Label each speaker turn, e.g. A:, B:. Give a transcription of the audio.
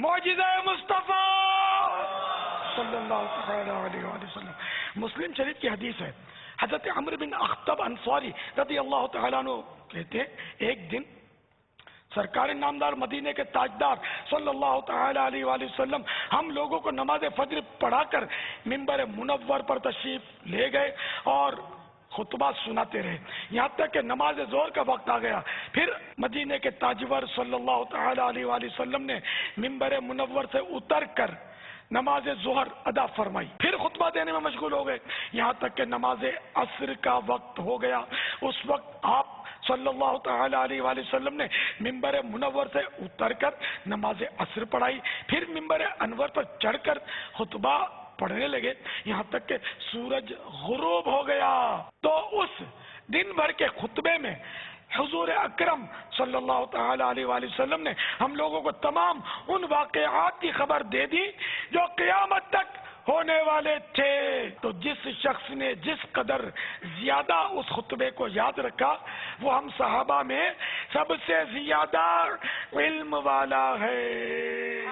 A: معجزہ مصطفیٰ صلی اللہ علیہ وآلہ وسلم. مسلم شریف کی حدیث ہے، حضرت عمرو بن اخطب انصاری رضی اللہ تعالیٰ عنہ کہتے ہیں ایک دن سرکار نامدار مدینے کے تاجدار صلی اللہ تعالی علیہ وآلہ وسلم ہم لوگوں کو نماز فجر پڑھا کر ممبر منور پر تشریف لے گئے اور خطبہ سناتے رہے یہاں تک کہ نماز ظہر کا وقت آ گیا. پھر مدینے کے تاجور صلی اللہ تعالی علیہ وآلہ وسلم نے ممبر منور سے اتر کر نماز ظہر ادا فرمائی. پھر خطبہ دینے میں مشغول ہو گئے یہاں تک کہ نماز عصر کا وقت ہو گیا. اس وقت آپ صلی اللہ تعالی علیہ وآلہ وسلم نے ممبر منور سے اتر کر نماز عصر پڑھائی. پھر ممبر انور پر چڑھ کر خطبہ پڑھنے لگے یہاں تک کہ سورج غروب ہو گیا. تو اس دن بھر کے خطبے میں حضور اکرم صلی اللہ تعالی علیہ وآلہ وسلم نے ہم لوگوں کو تمام ان واقعات کی خبر دے دی جو قیامت تک ہونے والے تھے. تو جس شخص نے جس قدر زیادہ اس خطبے کو یاد رکھا وہ ہم صحابہ میں سب سے زیادہ علم والا ہے.